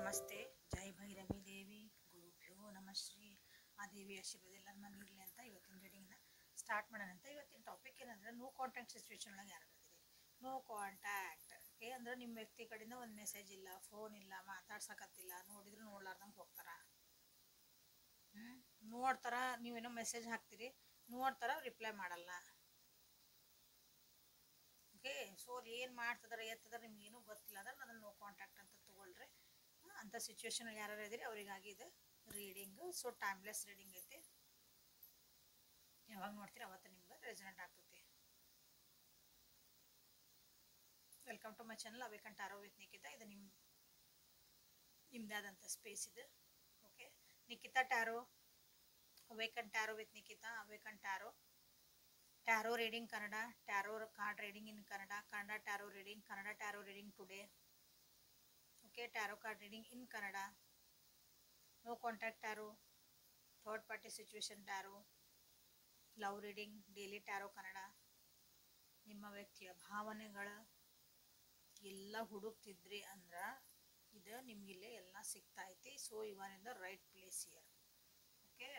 ನಮಸ್ತೆ. ಜೈ ಭೈರವಿ ದೇವಿ ಗುರುಭ್ಯೋ ನಮಃ ಶ್ರೀ. ಆ ದೇವಿ ಆಶೀರ್ವಾದ ಎಲ್ಲರ ಮೇಲೆ ಇರಲಿ ಅಂತ ಇವತ್ತಿನ ರೀಡಿಂಗ್ನ ಸ್ಟಾರ್ಟ್ ಮಾಡೋಣ ಅಂತ. ಇವತ್ತಿನ ಟಾಪಿಕ್ ಏನಂದ್ರೆ ನೋ ಕಾಂಟ್ಯಾಕ್ಟ್ ಸಿಚುವೇಶನ್ ಒಳಗೆ ಯಾರಾಗಿದ್ದೀರಿ. ನೋ ಕಾಂಟ್ಯಾಕ್ಟ್ ಅಂದ್ರೆ ನಿಮ್ಮ ವ್ಯಕ್ತಿ ಕಡೆಯಿಂದ ಒಂದು ಮೆಸೇಜ್ ಇಲ್ಲ, ಫೋನ್ ಇಲ್ಲ, ಮಾತಾಡ್ಸಕತ್ತಿಲ್ಲ, ನೋಡಿದ್ರು ನೋಡ್ಲಾರ್ದಂಗೆ ಹೋಗ್ತಾರ. ನೋಡ್ತಾರ, ನೀವೇನೋ ಮೆಸೇಜ್ ಹಾಕ್ತೀರಿ, ನೋಡ್ತಾರ, ರಿಪ್ಲೈ ಮಾಡಲ್ಲ. ಓಕೆ, ಸೊ ಏನು ಮಾಡ್ತಿದಾರೆ ಎತ್ತಿದಾರೆ ನಿಮ್ಗೇನು ಗೊತ್ತಿಲ್ಲ ಅಂದ್ರೆ ಅದನ್ನು ನೋ ಕಾಂಟ್ಯಾಕ್ಟ್ ಅಂತ ತಗೊಳ್ರಿ. ಅಂಥ ಸಿಚುವೇಶನ್ ಯಾರು ಇದ್ದೀರಿ ಅವರಿಗಾಗಿ ಇದು ರೀಡಿಂಗ್. ಸೊ ಟೈಮ್ಲೆಸ್ ರೀಡಿಂಗ್ ಐತಿ, ಯಾವಾಗ ನೋಡ್ತೀರಿ ಅವತ್ತು ನಿಮ್ಗೆ ರೆಸನೆಂಟ್ ಆಗ್ತೈತಿ. Welcome to my channel awaken tarot with Nikita. ಇದು ನಿಮ್ದಾದಂಥ ಸ್ಪೇಸ್ ಇದು. Okay, Nikita tarot, awaken tarot with Nikita, awaken tarot, tarot reading Kannada, tarot card reading in Kannada, Kannada tarot reading, Kannada tarot reading today. Okay, tarot card reading in Kannada, no contact tarot, third party situation tarot, love reading, daily tarot Kannada. ನಿಮ್ಮ ವ್ಯಕ್ತಿಯ ಭಾವನೆಗಳ ಎಲ್ಲ ಹುಡುಕ್ತಿದ್ರಿ ಅಂದ್ರೆ ಇದು ನಿಮಗಿಲ್ಲೇ ಎಲ್ಲ ಸಿಗ್ತಾ ಐತಿ. So you are in the right place here. Okay,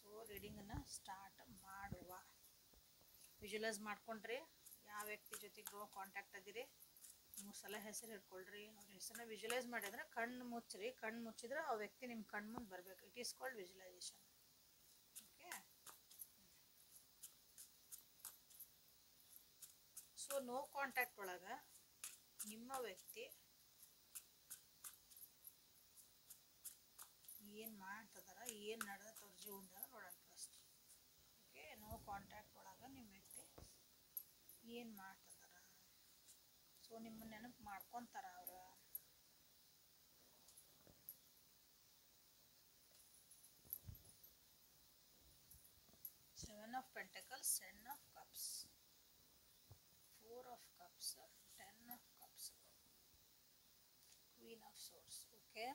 so ರೀಡಿಂಗನ್ನು ಸ್ಟಾರ್ಟ್ ಮಾಡುವ. ವಿಜುವಲೈಸ್ ಮಾಡ್ಕೊಂಡ್ರಿ ಯಾವ ವ್ಯಕ್ತಿ ಜೊತೆಗೆ ನೋ ಕಾಂಟ್ಯಾಕ್ಟ್ ಅದಿರಿ. 3 ಸಲ ಹೆಸರು ಹಿಡ್ಕೊಳ್ರಿ. ಅವ್ರ ಹೆಸರನ್ನ ವಿಜುವಲೈಸ್ ಮಾಡಿದ್ರೆ ಕಣ್ಣು ಮುಚ್ಚ್ರಿ. ಕಣ್ಣು ಮುಚ್ಚಿದ್ರೆ ಆ ವ್ಯಕ್ತಿ ನಿಮ್ಮ ಕಣ್ಣು ಮುಂದೆ ಬರಬೇಕು. It is called visualization. Okay, so no contact ಒಳಗೆ ನಿಮ್ಮ ವ್ಯಕ್ತಿ ಏನು ಮಾಡ್ತಿದಾರ, ಏನು ನಡೆದತ್ತ ಅವ್ರ ಜೀವನದಾಗ ನೋಡೋಣ ಫಸ್ಟ್. ಓಕೆ, ನೋ ಕಾಂಟ್ಯಾಕ್ಟ್ ಒಳಗೆ ನಿಮ್ಮ ವ್ಯಕ್ತಿ ಏನು ಮಾಡ್ತಿದಾರ. ಸೊ ನಿಮ್ಮ ನೆನಪು ಮಾಡ್ಕೊತಾರ ಅವರು. Seven of Pentacles, Ten of Cups, Four of Cups, Ten of Cups, Queen of Swords. Okay,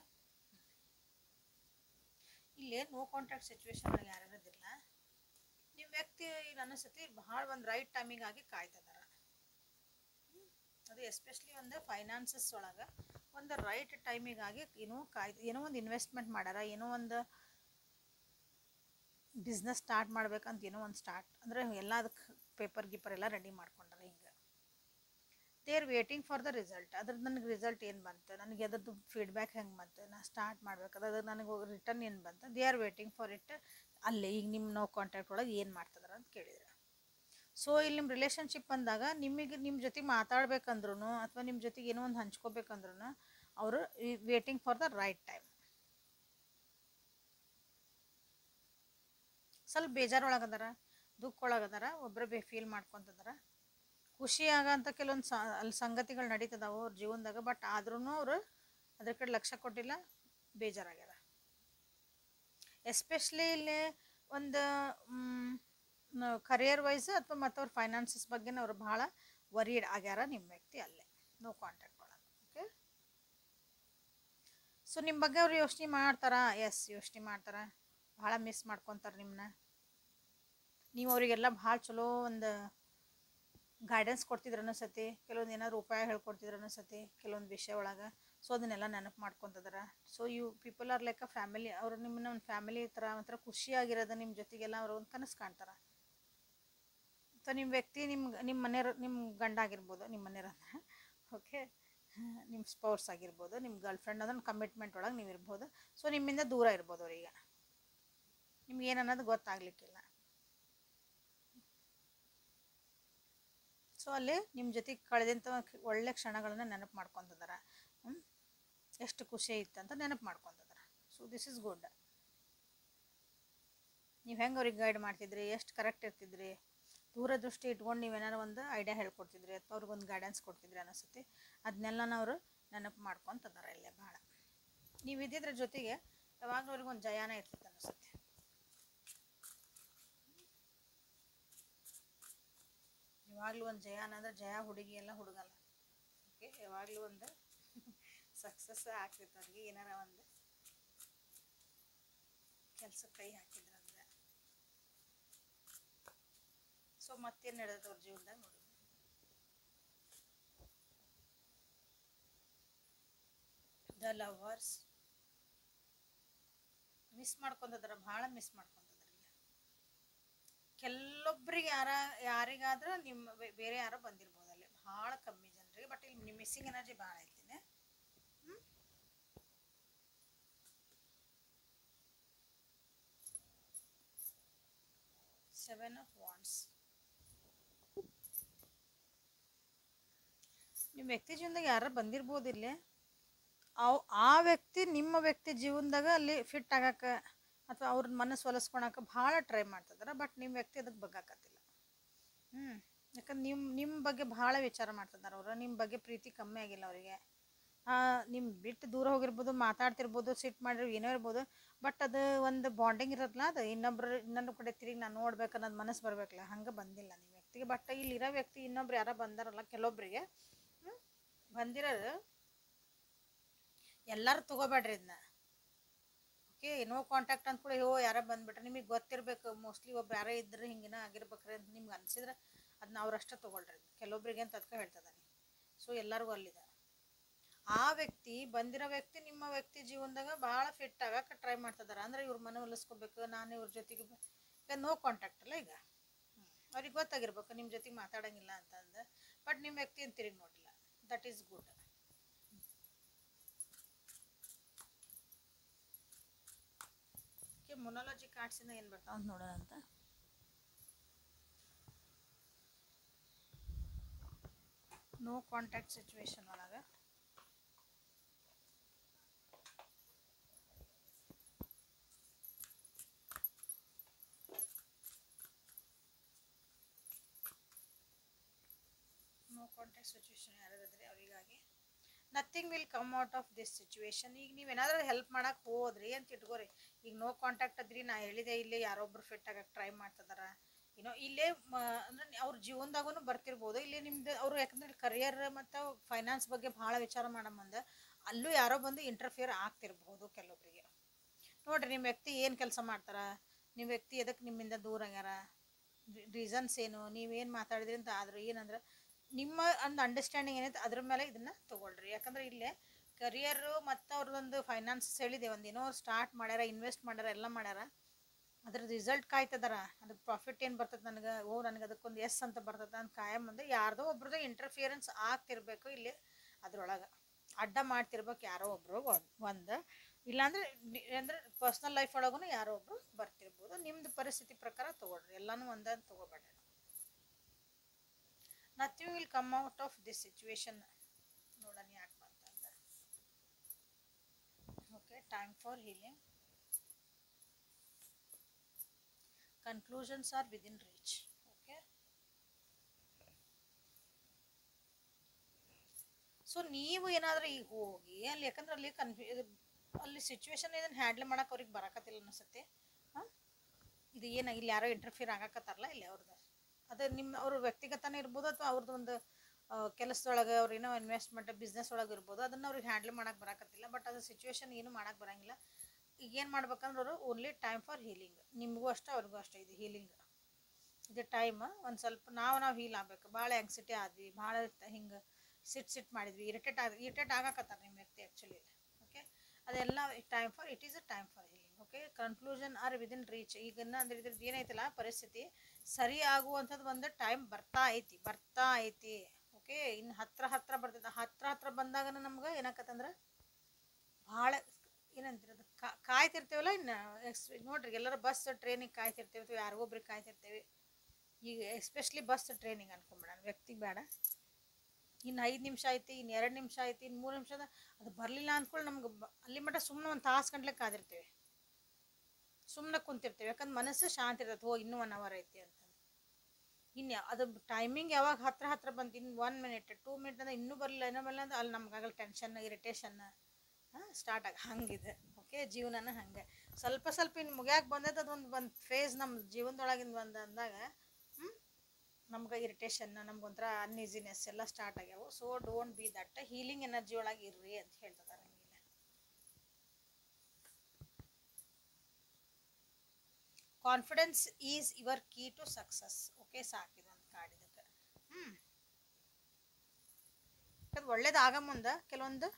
ಇಲ್ಲಿ ನೋ ಕಾಂಟ್ಯಾಕ್ಟ್ ಸಿಚುವೇಶನ್ ಒಳಗೆ ಯಾರಿರೋದಿಲ್ಲ. ನಿಮ್ಮ ವ್ಯಕ್ತಿ ಈಗ ಅನಿಸುತ್ತೆ ಭಾಳ ಒಂದು ರೈಟ್ ಟೈಮಿಗಾಗಿ ಕಾಯ್ತಿದಾರ. ಅದು ಎಸ್ಪೆಷಲಿ ಒಂದು ಫೈನಾನ್ಸಸ್ ಒಳಗೆ ಒಂದು ರೈಟ್ ಟೈಮಿಗಾಗಿ ಏನೋ ಒಂದು ಇನ್ವೆಸ್ಟ್ಮೆಂಟ್ ಮಾಡ್ಯಾರ, ಏನೋ ಒಂದು ಬಿಸ್ನೆಸ್ ಸ್ಟಾರ್ಟ್ ಮಾಡ್ಬೇಕಂತ ಏನೋ ಒಂದು ಸ್ಟಾರ್ಟ್ ಅಂದರೆ ಎಲ್ಲ ಅದಕ್ಕೆ ಪೇಪರ್ ಗೀಪರ್ ಎಲ್ಲ ರೆಡಿ ಮಾಡ್ಕೊಂಡ್ರೆ ಹಿಂಗೆ they are waiting for the result. ಅದ್ರದ್ದು ನನಗೆ ರಿಸಲ್ಟ್ ಏನು ಬಂತು, ನನಗೆ ಅದ್ರದ್ದು ಫೀಡ್ಬ್ಯಾಕ್ ಹೆಂಗೆ ಬಂತು, ನಾನು ಸ್ಟಾರ್ಟ್ ಮಾಡ್ಬೇಕಾದ್ರೆ ಅದ್ರ ನನಗೆ ರಿಟರ್ನ್ ಏನು ಬಂತು, they are waiting for it. ಅಲ್ಲೇ ಈಗ ನಿಮ್ಮ ನೋ ಕಾಂಟ್ಯಾಕ್ಟ್ ಒಳಗೆ ಏನು ಮಾಡ್ತಿದಾರ ಅಂತ ಕೇಳಿದ್ರೆ. ಸೊ ಇಲ್ಲಿ ನಿಮ್ಮ ರಿಲೇಷನ್ಶಿಪ್ ಅಂದಾಗ ನಿಮಗೆ ನಿಮ್ಮ ಜೊತೆಗೆ ಮಾತಾಡ್ಬೇಕಂದ್ರೂ ಅಥವಾ ನಿಮ್ಮ ಜೊತೆಗೆ ಏನೋ ಒಂದು ಹಂಚ್ಕೋಬೇಕಂದ್ರೂ ಅವರು waiting for the right time. ಸ್ವಲ್ಪ ಬೇಜಾರೊಳಗದಾರ, ದುಃಖ ಒಳಗದಾರ, ಒಬ್ಬರೇ ಫೀಲ್ ಮಾಡ್ಕೊತದಾರ. ಖುಷಿ ಆಗಂತ ಕೆಲವೊಂದು ಅಲ್ಲಿ ಸಂಗತಿಗಳು ನಡೀತದಾವ ಅವ್ರ ಜೀವನದಾಗ. ಬಟ್ ಆದ್ರೂ ಅವರು ಅದ್ರ ಕಡೆ ಲಕ್ಷ್ಯ ಕೊಟ್ಟಿಲ್ಲ, ಬೇಜಾರಾಗ್ಯಾರ. ಎಸ್ಪೆಷಲಿ ಇಲ್ಲಿ ಒಂದು ಕರಿಯರ್ ವೈಸ್ ಅಥವಾ ಮತ್ತು ಅವ್ರ ಫೈನಾನ್ಸಸ್ ಬಗ್ಗೆ ಅವ್ರು ಭಾಳ ವರೀಡ್ ಆಗ್ಯಾರ ನಿಮ್ಮ ವ್ಯಕ್ತಿ ಅಲ್ಲೇ ನೋ ಕಾಂಟ್ಯಾಕ್ಟ್ ಒಳಗೆ. ಓಕೆ, ಸೊ ನಿಮ್ಮ ಬಗ್ಗೆ ಅವ್ರು ಯೋಚನೆ ಮಾಡ್ತಾರ. ಎಸ್, ಯೋಚನೆ ಮಾಡ್ತಾರ, ಭಾಳ ಮಿಸ್ ಮಾಡ್ಕೊತಾರೆ ನಿಮ್ಮನ್ನ. ನೀವು ಅವರಿಗೆಲ್ಲ ಭಾಳ ಚಲೋ ಒಂದು ಗೈಡೆನ್ಸ್ ಕೊಡ್ತಿದ್ರು ಅನಿಸತಿ, ಕೆಲವೊಂದು ಏನಾದ್ರು ಉಪಾಯ ಹೇಳ್ಕೊಡ್ತಿದ್ರು ಅನಿಸತಿ ಕೆಲವೊಂದು ವಿಷಯ ಒಳಗೆ. ಸೊ ಅದನ್ನೆಲ್ಲ ನೆನಪು ಮಾಡ್ಕೊತಿದಾರ. So you people are like a family. ಅವರು ನಿಮ್ಮನ್ನ ಒಂದು ಫ್ಯಾಮಿಲಿ ಥರ ಒಂಥರ ಖುಷಿಯಾಗಿರೋದು ನಿಮ್ಮ ಜೊತೆಗೆಲ್ಲ ಅವರು ಒಂದು ಕನಸು ಕಾಣ್ತಾರೆ. ಸೊ ನಿಮ್ಮ ವ್ಯಕ್ತಿ ನಿಮ್ಮ ಮನೆಯವ್ರು, ನಿಮ್ಮ ಗಂಡ ಆಗಿರ್ಬೋದು, ನಿಮ್ಮ ಮನೆಯವ್ರಂದ್ರೆ ಓಕೆ, ನಿಮ್ಮ ಸ್ಪೌರ್ಸ್ ಆಗಿರ್ಬೋದು, ನಿಮ್ಮ ಗರ್ಲ್ ಫ್ರೆಂಡ್ ಅದನ್ನು ಕಮಿಟ್ಮೆಂಟ್ ಒಳಗೆ ನೀವು ಇರ್ಬೋದು. ಸೊ ನಿಮ್ಮಿಂದ ದೂರ ಇರ್ಬೋದು ಅವ್ರಿಗೆ, ನಿಮ್ಗೆ ಏನು ಅನ್ನೋದು ಗೊತ್ತಾಗ್ಲಿಕ್ಕಿಲ್ಲ. ಸೊ ಅಲ್ಲಿ ನಿಮ್ಮ ಜೊತೆಗೆ ಕಳೆದಂಥ ಒಳ್ಳೆ ಕ್ಷಣಗಳನ್ನ ನೆನಪು ಮಾಡ್ಕೊತಿದಾರ. ಎಷ್ಟು ಖುಷಿ ಇತ್ತು ಅಂತ ನೆನಪು ಮಾಡ್ಕೊತಿದಾರ. So this is good. ನೀವು ಹೆಂಗೆ ಅವ್ರಿಗೆ ಗೈಡ್ ಮಾಡ್ತಿದ್ರಿ, ಎಷ್ಟು ಕರೆಕ್ಟ್ ಇರ್ತಿದ್ರಿ, ದೂರದೃಷ್ಟಿ ಇಟ್ಕೊಂಡು ನೀವೇನಾರು ಒಂದು ಐಡಿಯಾ ಹೇಳ್ಕೊಡ್ತಿದ್ರಿ ಅಥವಾ ಅವ್ರಿಗೊಂದು ಗೈಡೆನ್ಸ್ ಕೊಡ್ತಿದ್ರಿ ಅನಿಸುತ್ತೆ. ಅದನ್ನೆಲ್ಲ ಅವರು ನೆನಪು ಮಾಡ್ಕೊತಿದಾರ ಇಲ್ಲೇ ಭಾಳ. ನೀವು ಇದ್ದಿದ್ರ ಜೊತೆಗೆ ಯಾವಾಗಲೂ ಅವ್ರಿಗೊಂದು ಜಯಾನ ಇರ್ತದೆ ಅನಿಸುತ್ತೆ. ಯಾವಾಗಲೂ ಒಂದು ಜಯ ಅನ್ನೋದ್ರೆ ಜಯ ಹುಡುಗಿ ಎಲ್ಲ ಹುಡುಗಲ್ಲ. ಓಕೆ, ಯಾವಾಗಲೂ ಒಂದು ಸಕ್ಸಸ್ ಆಗ್ತೈತೆ ಅವ್ರಿಗೆ. ಏನಾರ ಒಂದು ಕೆಲಸ ಕೈ ಹಾಕಿದ್ರೆ ಅಂದರೆ. ಸೊ ಮತ್ತೇನು ನಡೆದೈತೆ ಅವ್ರ ಜೀವನದಾಗ ನೋಡೋಣ. ದ ಲವರ್ಸ್, ಮಿಸ್ ಮಾಡ್ಕೊಂತದಾರ, ಭಾಳ ಮಿಸ್ ಮಾಡ್ಕೊಂತದಾರ. ಕೆಲವೊಬ್ರಿಗೆ ಯಾರಿಗಾದ್ರೆ ನಿಮ್ಮ ಬೇರೆ ಯಾರೋ ಬಂದಿರ್ಬೋದು ಅಲ್ಲಿ, ಭಾಳ ಕಮ್ಮಿ ಜನರಿಗೆ. ಬಟ್ ಇಲ್ಲಿ ನಿಮ್ಮ ಮಿಸ್ಸಿಂಗ್ ಎನರ್ಜಿ ಭಾಳ ಐತಿನೇ. 7 of Wands. ನಿಮ್ಮ ವ್ಯಕ್ತಿ ಜೀವನದಾಗ ಯಾರು ಬಂದಿರ್ಬೋದು ಇಲ್ಲಿ. ಆ ವ್ಯಕ್ತಿ ನಿಮ್ಮ ವ್ಯಕ್ತಿ ಜೀವನದಾಗ ಅಲ್ಲಿ ಫಿಟ್ ಆಗಕ್ಕೆ ಅಥವಾ ಅವ್ರ ಮನಸ್ಸು ಹೊಲಸ್ಕೊಳಕ್ಕೆ ಭಾಳ ಟ್ರೈ ಮಾಡ್ತಿದಾರೆ. ಬಟ್ ನಿಮ್ಮ ವ್ಯಕ್ತಿ ಅದಕ್ಕೆ ಬಗ್ಗಾಕತ್ತಿಲ್ಲ. ಯಾಕಂದ್ರೆ ನಿಮ್ಮ ಬಗ್ಗೆ ಭಾಳ ವಿಚಾರ ಮಾಡ್ತಿದ್ದಾರೆ ಅವರು. ನಿಮ್ಮ ಬಗ್ಗೆ ಪ್ರೀತಿ ಕಮ್ಮಿ ಆಗಿಲ್ಲ ಅವರಿಗೆ. ನಿಮ್ಮ ಬಿಟ್ಟು ದೂರ ಹೋಗಿರ್ಬೋದು, ಮಾತಾಡ್ತಿರ್ಬೋದು, ಸಿಟ್ ಮಾಡಿರೋ ಏನೋ ಇರ್ಬೋದು. ಬಟ್ ಅದು ಒಂದು ಬಾಂಡಿಂಗ್ ಇರೋದಲ್ಲ, ಅದು ಇನ್ನೊಂದು ಕಡೆ ತಿರುಗಿ ನಾನು ನೋಡ್ಬೇಕು ಅನ್ನೋದು ಮನಸ್ಸು ಬರಬೇಕಲ್ಲ, ಹಂಗೆ ಬಂದಿಲ್ಲ ನಿಮ್ಮ ವ್ಯಕ್ತಿಗೆ. ಬಟ್ ಇಲ್ಲಿರೋ ವ್ಯಕ್ತಿ ಇನ್ನೊಬ್ರು ಯಾರೋ ಬಂದಾರಲ್ಲ, ಕೆಲವೊಬ್ಬರಿಗೆ ಬಂದಿರೋದು ಎಲ್ಲರೂ ತಗೋಬೇಡ್ರಿ ಇದನ್ನ. ಓಕೆ, ನೋ ಕಾಂಟ್ಯಾಕ್ಟ್ ಅಂತ ಕೂಡ ಯಾರೋ ಬಂದ್ಬಿಟ್ರೆ ನಿಮಗೆ ಗೊತ್ತಿರಬೇಕು. ಮೋಸ್ಟ್ಲಿ ಒಬ್ರು ಯಾರೋ ಇದ್ರೆ ಹಿಂಗಿನ ಆಗಿರ್ಬೇಕ್ರಿ ಅಂತ ನಿಮ್ಗೆ ಅನ್ಸಿದ್ರೆ ಅದನ್ನ ಅವ್ರಷ್ಟೇ ತೊಗೊಳ್ರಿ. ಕೆಲವೊಬ್ರಿಗೆ ಅಂತ ಅದಕ್ಕೆ ಹೇಳ್ತದಾನೆ. ಸೊ ಎಲ್ಲರಿಗೂ ಅಲ್ಲಿದೆ. ಆ ವ್ಯಕ್ತಿ ಬಂದಿರೋ ವ್ಯಕ್ತಿ ನಿಮ್ಮ ವ್ಯಕ್ತಿ ಜೀವನದಾಗ ಭಾಳ ಫಿಟ್ ಆಗಕ್ಕೆ ಟ್ರೈ ಮಾಡ್ತಿದಾರೆ. ಅಂದರೆ ಇವ್ರ ಮನೆ ಹೊಲಿಸ್ಕೋಬೇಕು, ನಾನು ಇವ್ರ ಜೊತೆಗೆ ಈಗ ನೋ ಕಾಂಟ್ಯಾಕ್ಟ್ ಅಲ್ಲ. ಈಗ ಅವ್ರಿಗೆ ಗೊತ್ತಾಗಿರ್ಬೇಕು ನಿಮ್ಮ ಜೊತೆಗೆ ಮಾತಾಡೋಂಗಿಲ್ಲ ಅಂತಂದು. ಬಟ್ ನಿಮ್ಮ ವ್ಯಕ್ತಿ ಅಂತ ತಿರುಗಿ ನೋಡಿಲ್ಲ. That is good. ಓಕೆ, ಮೊನಾಲಜಿ ಕಾರ್ಡ್ಸಿಂದ ಏನು ಬರ್ತಾವ ಅಂತ ನೋಡೋಣ ಅಂತ. ನೋ ಕಾಂಟ್ಯಾಕ್ಟ್ ಸಿಚುವೇಶನ್ ಒಳಗೆ ಕಾಂಟ್ಯಾಕ್ಟ್ ಸಿಚುವೇಶನ್ ಯಾರಾದ್ರೆ ಅವರಿಗಾಗಿ nothing will come out of this situation. ಈಗ ನೀವೇನಾದ್ರೂ ಹೆಲ್ಪ್ ಮಾಡಕ್ಕೆ ಹೋದ್ರಿ ಅಂತ ಇಟ್ಕೋರಿ. ಈಗ ನೋ ಕಾಂಟ್ಯಾಕ್ಟ್ ಅದ್ರಿ, ನಾ ಹೇಳಿದೆ ಇಲ್ಲಿ ಯಾರೊಬ್ರು ಫಿಟ್ ಆಗಕ್ಕೆ ಟ್ರೈ ಮಾಡ್ತಿದಾರ. ಇಲ್ಲೇ ಅಂದ್ರೆ ಅವ್ರ ಜೀವನದಾಗೂ ಬರ್ತಿರ್ಬೋದು. ಇಲ್ಲಿ ನಿಮ್ದು ಅವರು ಯಾಕಂದ್ರೆ ಕರಿಯರ್ ಮತ್ತು ಫೈನಾನ್ಸ್ ಬಗ್ಗೆ ಭಾಳ ವಿಚಾರ ಮಾಡೋ ಮುಂದೆ ಅಲ್ಲೂ ಯಾರೋ ಬಂದು ಇಂಟರ್ಫಿಯರ್ ಆಗ್ತಿರ್ಬೋದು ಕೆಲವೊಬ್ಬರಿಗೆ. ನೋಡ್ರಿ, ನಿಮ್ಮ ವ್ಯಕ್ತಿ ಏನು ಕೆಲಸ ಮಾಡ್ತಾರ, ನಿಮ್ಮ ವ್ಯಕ್ತಿ ಎದಕ್ಕೆ ನಿಮ್ಮಿಂದ ದೂರ ಆಗ್ಯಾರ, ರೀಸನ್ಸ್ ಏನು, ನೀವೇನು ಮಾತಾಡಿದ್ರಿ ಅಂತ ಆದ್ರೆ ಏನಂದ್ರೆ ನಿಮ್ಮ ಒಂದು ಅಂಡರ್ಸ್ಟ್ಯಾಂಡಿಂಗ್ ಏನೈತೆ ಅದ್ರ ಮೇಲೆ ಇದನ್ನ ತೊಗೊಳ್ರಿ. ಯಾಕಂದ್ರೆ ಇಲ್ಲೇ ಕರಿಯರು ಮತ್ತು ಅವ್ರದ್ದೊಂದು ಫೈನಾನ್ಸ್ ಹೇಳಿದೆ, ಒಂದೇನೋ ಸ್ಟಾರ್ಟ್ ಮಾಡ್ಯಾರ, ಇನ್ವೆಸ್ಟ್ ಮಾಡ್ಯಾರ, ಎಲ್ಲ ಮಾಡ್ಯಾರ. ಅದ್ರ ರಿಸಲ್ಟ್ ಕಾಯ್ತದಾರ. ಅದಕ್ಕೆ ಪ್ರಾಫಿಟ್ ಏನು ಬರ್ತದೆ ನನಗೆ, ನನಗೆ ಅದಕ್ಕೊಂದು ಎಸ್ ಅಂತ ಬರ್ತದೆ ಅಂತ ಕಾಯಂ ಮುಂದೆ ಯಾರ್ದೋ ಒಬ್ರದ್ದು ಇಂಟರ್ಫಿಯರೆನ್ಸ್ ಆಗ್ತಿರ್ಬೇಕು. ಇಲ್ಲಿ ಅದ್ರೊಳಗೆ ಅಡ್ಡ ಮಾಡ್ತಿರ್ಬೇಕು ಯಾರೋ ಒಬ್ರು ಒಂದು. ಇಲ್ಲಾಂದ್ರೆ ಅಂದ್ರೆ ಪರ್ಸ್ನಲ್ ಲೈಫ್ ಒಳಗೂ ಯಾರೋ ಒಬ್ರು ಬರ್ತಿರ್ಬೋದು. ನಿಮ್ದು ಪರಿಸ್ಥಿತಿ ಪ್ರಕಾರ ತೊಗೊಳ್ರಿ, ಎಲ್ಲಾನು ಒಂದಂತ ತೊಗೋಬೇಡ್ರಿ. Nothing will come out of this situation. ನೋಡೋಣ ಯಾಕೆ ಬಂತಂತ. Okay, time for healing. Conclusions are within reach. Okay, so ನೀವು ಏನಾದರೂ ಈಗ ಹೋಗಿ ಅಲ್ಲಿ, ಯಾಕಂದ್ರೆ ಅಲ್ಲಿ ಅಲ್ಲಿ ಸಿಚುವೇಶನ್ ಇದನ್ನು ಹ್ಯಾಂಡಲ್ ಮಾಡಕ್ಕೆ ಅವ್ರಿಗೆ ಬರಕತ್ತಿಲ್ಲ ಅನಿಸುತ್ತೆ. ಇದು ಏನು ಇಲ್ಲಿ ಯಾರೋ ಇಂಟರ್ಫಿಯರ್ ಆಗಕತ್ತಾರಲ್ಲ ಇಲ್ಲಿ ಅವ್ರದ್ದು, ಅದು ಅವ್ರ ವ್ಯಕ್ತಿಗತನೇ ಇರ್ಬೋದು ಅಥವಾ ಅವ್ರದ್ದು ಒಂದು ಕೆಲಸದೊಳಗೆ ಅವ್ರು ಏನೋ ಇನ್ವೆಸ್ಟ್ಮೆಂಟ್ ಬಿಸ್ನೆಸ್ ಒಳಗೆ ಇರ್ಬೋದು. ಅದನ್ನು ಅವ್ರಿಗೆ ಹ್ಯಾಂಡಲ್ ಮಾಡಕ್ಕೆ ಬರಕತ್ತಿಲ್ಲ. ಬಟ್ ಅದು ಸಿಚುವೇಶನ್ ಏನು ಮಾಡಕ್ಕೆ ಬರೋಂಗಿಲ್ಲ. ಈಗ ಏನು ಮಾಡ್ಬೇಕಂದ್ರೆ ಅವರು ಓನ್ಲಿ ಟೈಮ್ ಫಾರ್ ಹೀಲಿಂಗ್. ನಿಮಗೂ ಅಷ್ಟೇ ಅವ್ರಿಗೂ ಅಷ್ಟೇ ಇದು ಹೀಲಿಂಗ್. ಇದು ಟೈಮ್ ಒಂದು ಸ್ವಲ್ಪ ನಾವು ಹೀಲ್ ಆಗಬೇಕು. ಭಾಳ ಆ್ಯಂಗ್ಸಿಟಿ ಆದ್ವಿ, ಭಾಳ ಹಿಂಗೆ ಸಿಟ್ ಮಾಡಿದ್ವಿ, ಇರಿಟೇಟ್ ಆಗಕತ್ತಾರ ನಿಮ್ಮ ವ್ಯಕ್ತಿ ಆ್ಯಕ್ಚುಲಿ. ಓಕೆ, ಅದೆಲ್ಲ time for it is a time for healing. Okay, conclusion are within reach. ಈಗ ಅಂದ್ರೆ ಇದ್ರದ್ದು ಏನೈತಲ್ಲ ಪರಿಸ್ಥಿತಿ ಸರಿ ಆಗುವಂಥದ್ದು ಒಂದು ಟೈಮ್ ಬರ್ತಾ ಐತಿ. ಓಕೆ, ಇನ್ನು ಹತ್ರ ಬರ್ತೈತೆ. ಹತ್ರ ಬಂದಾಗ ನಮ್ಗೆ ಏನಾಕತ್ತಂದ್ರೆ ಭಾಳ ಏನಂತಿರೋದು ಕಾಯ್ತಿರ್ತೇವಲ್ಲ. ಇನ್ನು ನೋಡ್ರಿ, ಎಲ್ಲರೂ ಬಸ್ ಟ್ರೈನಿಗೆ ಕಾಯ್ತಿರ್ತೇವೆ ಅಥವಾ ಯಾರಿಗೊಬ್ರಿಗೆ ಕಾಯ್ತಿರ್ತೇವೆ. ಈಗ ಎಸ್ಪೆಷಲಿ ಬಸ್ ಟ್ರೈನಿಂಗ್ ಅನ್ಕೊಂಬಿಡೋಣ, ವ್ಯಕ್ತಿಗೆ ಬೇಡ. ಇನ್ನು 5 ನಿಮಿಷ ಐತಿ, ಇನ್ನು 2 ನಿಮಿಷ ಐತಿ, ಇನ್ನು 3 ನಿಮಿಷದ ಅದು ಬರಲಿಲ್ಲ ಅಂದ್ಕೊಂಡು ನಮ್ಗೆ ಅಲ್ಲಿ ಮಟ್ಟ ಸುಮ್ಮನೆ ಒಂದು ತಾಸು ಗಂಟ್ಲೆ ಕಾದಿರ್ತೇವೆ, ಸುಮ್ಮನೆ ಕುಂತಿರ್ತೇವೆ. ಯಾಕಂದ್ರೆ ಮನಸ್ಸು ಶಾಂತಿ ಇರ್ತದೆ, ಇನ್ನೂ 1 ಅವರ್ ಐತಿ ಅಂತ. ಇನ್ನು ಅದು ಟೈಮಿಂಗ್ ಯಾವಾಗ ಹತ್ರ ಬಂತು, ಇನ್ನು 1 ಮಿನಿಟ್ 2 ಮಿನಿಟ್ ಅಂದ್ರೆ ಇನ್ನೂ ಬರಲಿಲ್ಲ ಅಂದ್ರೆ ಅಲ್ಲಿ ನಮ್ಗಾಗಲ್ಲ ಟೆನ್ಷನ್, ಇರಿಟೇಷನ್ ಸ್ಟಾರ್ಟ್ ಹಂಗಿದೆ. ಓಕೆ, ಜೀವನನ ಹಂಗೆ ಸ್ವಲ್ಪ ಇನ್ನು ಮುಗಿಯಾಕೆ ಬಂದದ್ದು. ಅದೊಂದು ಫೇಸ್ ನಮ್ಮ ಜೀವನದೊಳಗಿಂದ ಅಂದಾಗ ನಮ್ಗೆ ಇರಿಟೇಷನ್, ನಮ್ಗೊಂಥರ ಅನ್ಈಸಿನೆಸ್ ಎಲ್ಲ ಸ್ಟಾರ್ಟ್ ಆಗ್ಯಾವು. So don't be that. Healing energy ಒಳಗೆ ಇರ್ರಿ ಅಂತ ಹೇಳ್ತಿದ್ದಾರೆ ನಮಗೆ. Confidence is your key to success. Okay, ಸಾಕಿದು ಒಂದು ಕಾರ್ಡ್ ಇದಕ್ಕೆ. ಅದು ಒಳ್ಳೇದಾಗ ಮುಂದೆ ಕೆಲವೊಂದು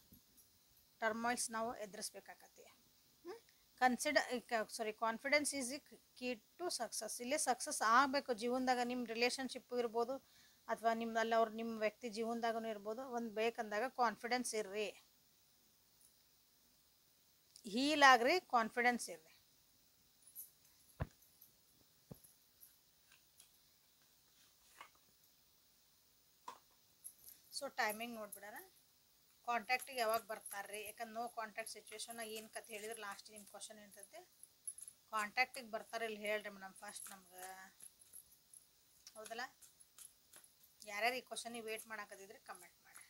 ಟರ್ಮಾಯ್ಸ್ ನಾವು ಎದುರಿಸ್ಬೇಕಾಗತ್ತೆ. Confidence is the key to success. ಇಲ್ಲೇ ಸಕ್ಸಸ್ ಆಗಬೇಕು ಜೀವನದಾಗ, ನಿಮ್ಮ ರಿಲೇಷನ್ಶಿಪ್ ಇರ್ಬೋದು ಅಥವಾ ನಿಮ್ಮಲ್ಲಿ ಅವ್ರು ನಿಮ್ಮ ವ್ಯಕ್ತಿ ಜೀವನದಾಗೂ ಇರ್ಬೋದು. ಒಂದು ಬೇಕಂದಾಗ ಕಾನ್ಫಿಡೆನ್ಸ್ ಇರ್ರಿ, ಹೀಲ್ ಆಗ್ರಿ, ಕಾನ್ಫಿಡೆನ್ಸ್ ಇರ್ರಿ. ಸೊ ಟೈಮಿಂಗ್ ನೋಡ್ಬಿಡೋಣ. ಕಾಂಟ್ಯಾಕ್ಟಿಗೆ ಯಾವಾಗ ಬರ್ತಾರ್ರಿ? ಯಾಕಂದ್ರೆ ನೋ ಕಾಂಟ್ಯಾಕ್ಟ್ ಸಿಚುವೇಶನ್ ಏನು ಕತೆ ಹೇಳಿದ್ರೆ ಲಾಸ್ಟ್ ನಿಮ್ಮ ಕ್ವಶನ್ ಇರ್ತೈತೆ. ಕಾಂಟ್ಯಾಕ್ಟಿಗೆ ಬರ್ತಾರೆ ಇಲ್ಲಿ ಹೇಳ್ರಿ ಮೇಡಮ್ ಫಸ್ಟ್ ನಮ್ಗೆ, ಹೌದಲ್ಲ? ಯಾರ್ಯಾರು ಈ ಕ್ವಶನಿಗೆ ವೇಟ್ ಮಾಡಾಕತ್ತಿದ್ರೆ ಕಮೆಂಟ್ ಮಾಡಿ.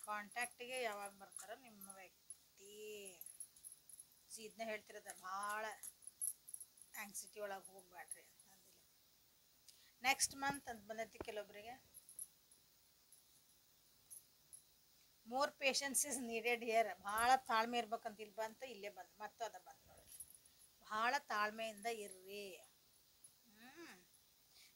ಕಾಂಟ್ಯಾಕ್ಟಿಗೆ ಯಾವಾಗ ಬರ್ತಾರೋ ನಿಮ್ಮ ವ್ಯಕ್ತಿ? ಇದನ್ನ ಹೇಳ್ತಿರೋದ ಭಾಳ ಆಂಗ್ಸಿಟಿ ಒಳಗೆ ಹೋಗ್ಬೇಡ್ರಿ ಅಂತ ಅಂದಿಲ್ಲ. ನೆಕ್ಸ್ಟ್ ಮಂತ್ ಅಂತ ಬಂದೈತಿ ಕೆಲವೊಬ್ಬರಿಗೆ. More patience is needed here. ಭಾಳ ತಾಳ್ಮೆ ಇರ್ಬೇಕಂತ ಇಲ್ಲಿ ಬಂತು, ಇಲ್ಲೇ ಬಂತು, ಮತ್ತು ಅದ ಬಂತು ನೋಡಿ. ಭಾಳ ತಾಳ್ಮೆಯಿಂದ ಇರ್ರಿ.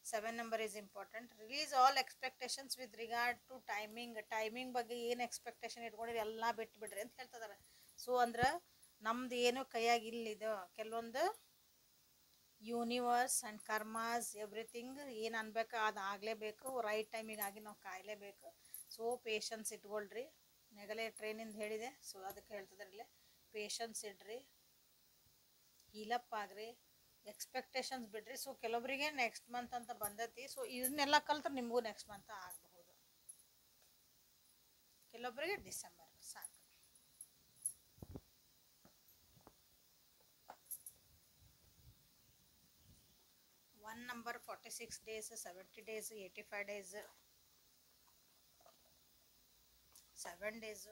7 number is important. Release all expectations with regard to timing ಬಗ್ಗೆ ಏನು ಎಕ್ಸ್ಪೆಕ್ಟೇಷನ್ ಇಟ್ಕೊಂಡಿರಿ ಎಲ್ಲ ಬಿಟ್ಟು ಬಿಡ್ರಿ ಅಂತ ಹೇಳ್ತಿದಾರೆ. ಸೊ ಅಂದ್ರೆ ನಮ್ದು ಏನು ಕೈಯಾಗಿಲ್ಲಿದು ಕೆಲವೊಂದು ಯೂನಿವರ್ಸ್ ಆ್ಯಂಡ್ ಕರ್ಮಾಸ್ ಎವ್ರಿಥಿಂಗ್ ಏನು ಅನ್ಬೇಕು ಅದು ಆಗಲೇಬೇಕು, ರೈಟ್ ಟೈಮಿಗಾಗಿ ನಾವು ಕಾಯಲೇಬೇಕು. So patience ಇಟ್ಕೊಳ್ರಿ. ನೆಗಲೇ ಟ್ರೈನಿಂದ ಹೇಳಿದೆ, ಸೊ ಅದಕ್ಕೆ ಹೇಳ್ತಿದಾರೆ ಇಲ್ಲೇ ಪೇಷನ್ಸ್ ಇಡ್ರಿ, ಹೀಲಪ್ ಆಗ್ರಿ, ಎಕ್ಸ್ಪೆಕ್ಟೇಷನ್ಸ್ ಬಿಡ್ರಿ. ಸೊ ಕೆಲವೊಬ್ಬರಿಗೆ ನೆಕ್ಸ್ಟ್ ಮಂತ್ ಅಂತ ಬಂದೈತಿ. ಸೊ ಇದನ್ನೆಲ್ಲ ಕಲ್ತ್ರೆ ನಿಮಗೂ ನೆಕ್ಸ್ಟ್ ಮಂತ್ ಆಗಬಹುದು. ಕೆಲವೊಬ್ಬರಿಗೆ ಡಿಸೆಂಬರ್ ಸಾಕು. One number 46 days, 70 days, 85 days, 7 days.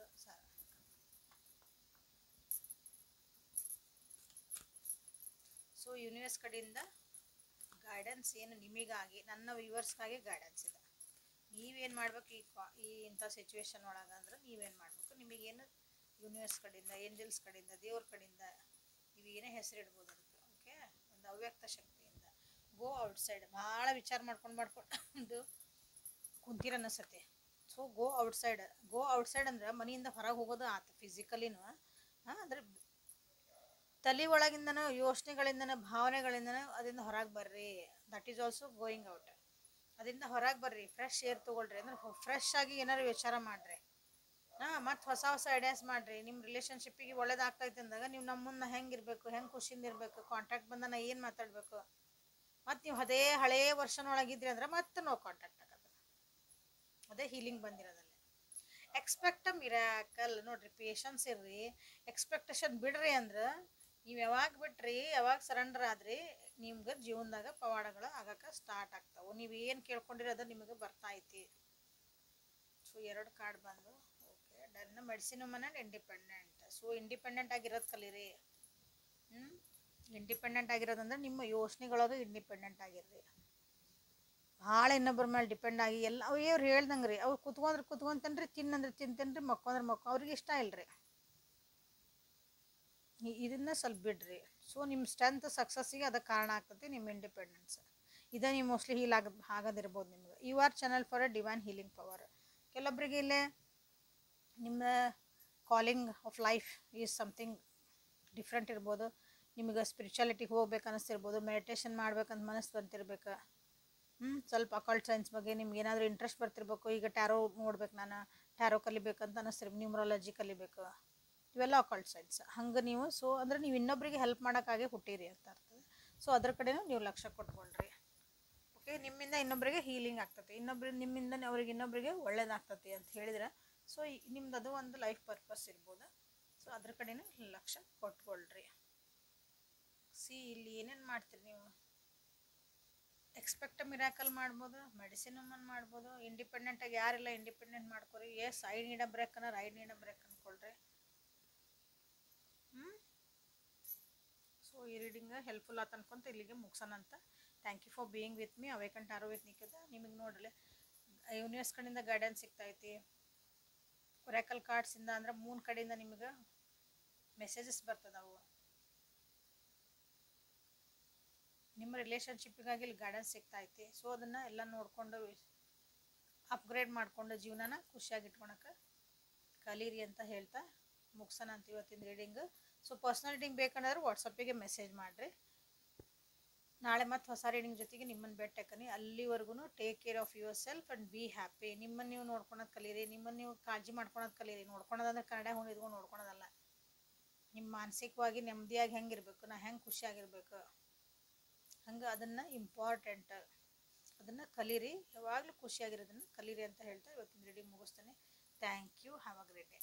So universe ಕಡೆಯಿಂದ ಗೈಡೆನ್ಸ್ ಏನು ನಿಮಗಾಗಿ, ನನ್ನ ವ್ಯೂವರ್ಸ್ಗಾಗಿ ಗೈಡೆನ್ಸ್ ಇದೆ. ನೀವೇನು ಮಾಡ್ಬೇಕು ಈ ಇಂಥ ಸಿಚುವೇಶನ್ ಒಳಗೆ ಅಂದ್ರೆ ನೀವೇನು ಮಾಡಬೇಕು, ನಿಮಗೇನು ಯೂನಿವರ್ಸ್ ಕಡೆಯಿಂದ, ಏಂಜಲ್ಸ್ ಕಡೆಯಿಂದ, ದೇವ್ರ ಕಡೆಯಿಂದ ನೀವೇನೇ ಹೆಸರಿಡ್ಬೋದು ಅದಕ್ಕೆ. ಓಕೆ, ಒಂದು ಅವ್ಯಕ್ತ ಶಕ್ತಿಯಿಂದ ಗೋ ಔಟ್ಸೈಡ್. ಭಾಳ ವಿಚಾರ ಮಾಡ್ಕೊಂಡು ಕುಂತೀರ ಅನಿಸತ್ತೆ. ಸೊ ಗೋ ಔಟ್ಸೈಡ್ ಅಂದ್ರೆ ಮನೆಯಿಂದ ಹೊರಗೆ ಹೋಗೋದು ಆತು, ಫಿಸಿಕಲಿನೂ ಅಂದ್ರೆ ತಲೆ ಒಳಗಿಂದನೂ ಯೋಚನೆಗಳಿಂದನೂ ಭಾವನೆಗಳಿಂದನೂ ಅದರಿಂದ ಹೊರಗೆ ಬರ್ರಿ. That is also going out. ಅದರಿಂದ ಹೊರಗೆ ಬರ್ರಿ, ಫ್ರೆಶ್ ಏರ್ ತೊಗೊಳ್ರಿ. ಅಂದ್ರೆ ಫ್ರೆಶ್ ಆಗಿ ಏನಾರು ವಿಚಾರ ಮಾಡಿರಿ. ಮತ್ತು ಹೊಸ ಐಡಿಯಾಸ್ ಮಾಡಿರಿ. ನಿಮ್ಮ ರಿಲೇಷನ್ಶಿಪ್ಪಿಗೆ ಒಳ್ಳೇದಾಗ್ತೈತೆ ಅಂದಾಗ ನೀವು ನಮ್ಮ ಮುಂದೆ ಹೆಂಗಿರಬೇಕು, ಹೆಂಗೆ ಖುಷಿಯಿಂದ ಇರಬೇಕು, ಕಾಂಟ್ಯಾಕ್ಟ್ ಬಂದ ನಾ ಏನು ಮಾತಾಡಬೇಕು. ಮತ್ತು ನೀವು ಅದೇ ಹಳೇ ವರ್ಷನೊಳಗಿದ್ರಿ ಅಂದ್ರೆ ಮತ್ತೆ ನೋ ಕಾಂಟ್ಯಾಕ್ಟ್ ಆಗೋದು. ಅದೇ ಹೀಲಿಂಗ್ ಬಂದಿರೋದಲ್ಲಿ. ಎಕ್ಸ್ಪೆಕ್ಟ್ ಮಿರಾಕಲ್ ನೋಡ್ರಿ. ಪೇಷನ್ಸ್ ಇರ್ರಿ, ಎಕ್ಸ್ಪೆಕ್ಟೇಷನ್ ಬಿಡ್ರಿ. ಅಂದ್ರೆ ನೀವು ಯಾವಾಗ ಬಿಟ್ರಿ, ಯಾವಾಗ ಸರೆಂಡರ್ ಆದ್ರಿ, ನಿಮ್ಗೆ ಜೀವನದಾಗ ಪವಾಡಗಳು ಆಗಕ್ಕೆ ಸ್ಟಾರ್ಟ್ ಆಗ್ತಾವೆ. ನೀವು ಏನು ಕೇಳ್ಕೊಂಡಿರೋದು ನಿಮಗೆ ಬರ್ತಾ ಐತಿ. ಸೊ 2 ಕಾರ್ಡ್ ಬಂದು okay done. Medicine woman and independent. So independent ಆಗಿರೋದು ಕಲೀರಿ. ಇಂಡಿಪೆಂಡೆಂಟ್ ಆಗಿರೋದಂದ್ರೆ ನಿಮ್ಮ ಯೋಚನೆಗಳೊಳಗೆ ಇಂಡಿಪೆಂಡೆಂಟ್ ಆಗಿರ್ರಿ. ಭಾಳ ಇನ್ನೊಬ್ಬರ ಮೇಲೆ ಡಿಪೆಂಡ್ ಆಗಿ ಎಲ್ಲ ಅವ್ರು ಹೇಳ್ದಂಗೆ ರೀ, ಅವ್ರು ಕುತ್ಕೊಂತೇನ್ರಿ, ತಿನ್ನಂದ್ರೆ ತಿಂತೇನ್ರಿ, ಮಕ್ಕೊಂದ್ರೆ ಅವ್ರಿಗೆ ಇಷ್ಟ ಇಲ್ರಿ. ಇದನ್ನ ಸ್ವಲ್ಪ ಬಿಡ್ರಿ. ಸೊ ನಿಮ್ಮ ಸ್ಟ್ರೆಂತ್ ಸಕ್ಸಸ್ಸಿಗೆ ಅದಕ್ಕೆ ಕಾರಣ ಆಗ್ತದೆ ನಿಮ್ಮ ಇಂಡಿಪೆಂಡೆನ್ಸ್. ಇದೇ ನೀವು ಮೋಸ್ಟ್ಲಿ ಹೀಲ್ ಆಗೋದಿರ್ಬೋದು ನಿಮ್ಗೆ. You are channel for a divine healing power. ಕೆಲವೊಬ್ಬರಿಗೆ ಇಲ್ಲೇ ನಿಮ್ಮ calling of life is something different ಇರ್ಬೋದು. ನಿಮಗೆ ಸ್ಪಿರಿಚುಯಾಲಿಟಿಗೆ ಹೋಗ್ಬೇಕು ಅನ್ನಿಸ್ತಿರ್ಬೋದು, ಮೆಡಿಟೇಷನ್ ಮಾಡ್ಬೇಕಂತ ಮನಸ್ಸು ಬಂತಿರ್ಬೇಕು. ಸ್ವಲ್ಪ ಅಕಲ್ಟ್ ಸೈನ್ಸ್ ಬಗ್ಗೆ ನಿಮ್ಗೆ ಏನಾದರೂ ಇಂಟ್ರೆಸ್ಟ್ ಬರ್ತಿರ್ಬೇಕು. ಈಗ ಟ್ಯಾರೋ ನೋಡ್ಬೇಕು, ನಾನು ಟ್ಯಾರೋ ಕಲಿಬೇಕಂತ ಅನ್ನಿಸ್ತಿರ್ಬೇಕು, ನ್ಯೂಮರಾಲಜಿ ಕಲಿಬೇಕು, ಇವೆಲ್ಲ ಅಕಲ್ಟ್ ಸೈನ್ಸ್. ಹಂಗೆ ನೀವು ಸೊ ಅಂದರೆ ನೀವು ಇನ್ನೊಬ್ಬರಿಗೆ ಹೆಲ್ಪ್ ಮಾಡೋಕ್ಕಾಗೆ ಹುಟ್ಟಿರಿ ಅಂತ ಅರ್ಥದೆ. ಸೊ ಅದ್ರ ಕಡೆನೂ ನೀವು ಲಕ್ಷ್ಯ ಕೊಟ್ಕೊಳ್ರಿ. ಓಕೆ, ನಿಮ್ಮಿಂದ ಇನ್ನೊಬ್ಬರಿಗೆ ಹೀಲಿಂಗ್ ಆಗ್ತದೆ, ನಿಮ್ಮಿಂದ ಅವ್ರಿಗೆ ಇನ್ನೊಬ್ಬರಿಗೆ ಒಳ್ಳೇದಾಗ್ತದೆ ಅಂತ ಹೇಳಿದ್ರೆ ಸೊ ನಿಮ್ದು ಅದು ಒಂದು ಲೈಫ್ ಪರ್ಪಸ್ ಇರ್ಬೋದು. ಸೊ ಅದ್ರ ಕಡೆನೂ ಲಕ್ಷ್ಯ ಕೊಟ್ಕೊಳ್ರಿ. ಇಲ್ಲಿ ಏನೇನು ಮಾಡ್ತೀರಿ ನೀವು? ಎಕ್ಸ್ಪೆಕ್ಟ್ ಮಿರಾಕಲ್ ಮಾಡ್ಬೋದು, ಮೆಡಿಸಿನ್ ವುಮನ್ ಮಾಡ್ಬೋದು. ಇಂಡಿಪೆಂಡೆಂಟಾಗಿ ಯಾರಿಲ್ಲ ಇಂಡಿಪೆಂಡೆಂಟ್ ಮಾಡ್ಕೊರಿ. Yes I need a break ಅನ್ನೋರು ಐ ನೀಡ್ ಅ ಬ್ರೇಕ್ ಅಂದ್ಕೊಳ್ರಿ. ಸೊ ಈ ರೀಡಿಂಗ್ ಹೆಲ್ಪ್ಫುಲ್ ಆತ ಅನ್ಕೊಂತ ಇಲ್ಲಿಗೆ ಮುಗ್ಸೋಣಂತ. Thank you for being with me. Awaken tarot with Nikhita. ನಿಮಗೆ ನೋಡ್ರಿ ಯೂನಿವರ್ಸ್ ಕಡೆಯಿಂದ ಗೈಡೆನ್ಸ್ ಸಿಗ್ತೈತಿ. ಒರಾಕಲ್ ಕಾರ್ಡ್ಸಿಂದ ಅಂದ್ರೆ ಮೂನ್ ಕಡೆಯಿಂದ ನಿಮಗೆ ಮೆಸೇಜಸ್ ಬರ್ತದವು. ನಿಮ್ಮ ರಿಲೇಷನ್ಶಿಪ್ಪಿಗಾಗಿ ಇಲ್ಲಿ ಗೈಡೆನ್ಸ್ ಸಿಗ್ತೈತಿ. ಸೊ ಅದನ್ನು ಎಲ್ಲ ನೋಡಿಕೊಂಡು ಅಪ್ಗ್ರೇಡ್ ಮಾಡಿಕೊಂಡು ಜೀವನನ ಖುಷಿಯಾಗಿ ಇಟ್ಕೊಳಕ್ಕೆ ಕಲೀರಿ ಅಂತ ಹೇಳ್ತಾ ಮುಗ್ಸೋಣ ಅಂತ ಇವತ್ತಿನ ರೀಡಿಂಗ್. ಸೊ ಪರ್ಸ್ನಲ್ ರೀಡಿಂಗ್ ಬೇಕಂದ್ರೆ ವಾಟ್ಸಪ್ಪಿಗೆ ಮೆಸೇಜ್ ಮಾಡಿರಿ. ನಾಳೆ ಮತ್ತೆ ಹೊಸ ರೀಡಿಂಗ್ ಜೊತೆಗೆ ನಿಮ್ಮನ್ನು ಭೇಟಿ ಹಾಕನಿ. ಅಲ್ಲಿವರೆಗೂ take care of your self and be happy. ನಿಮ್ಮನ್ನು ನೀವು ನೋಡ್ಕೊಳೋದು ಕಲೀರಿ, ನಿಮ್ಮನ್ನು ನೀವು ಕಾಳಜಿ ಮಾಡ್ಕೊಳೋದು ಕಲೀರಿ. ನೋಡ್ಕೊಳೋದಂದ್ರೆ ಕನ್ನಡ ಹುಣ್ಣು ಇದ್ಕೊಂಡು ನೋಡ್ಕೊಳೋದಲ್ಲ. ನಿಮ್ಮ ಮಾನಸಿಕವಾಗಿ ನೆಮ್ಮದಿಯಾಗಿ ಹೆಂಗಿರ್ಬೇಕು, ನಾ ಹೆಂಗೆ ಖುಷಿಯಾಗಿರ್ಬೇಕು, ಹಂಗೆ ಅದನ್ನು ಇಂಪಾರ್ಟೆಂಟ್, ಅದನ್ನು ಕಲೀರಿ. ಯಾವಾಗಲೂ ಖುಷಿಯಾಗಿರೋದನ್ನು ಕಲೀರಿ ಅಂತ ಹೇಳ್ತಾ ಇವತ್ತಿನ ರೀಡಿಂಗ್ ಮುಗಿಸ್ತೇನೆ. Thank you. Have a great day.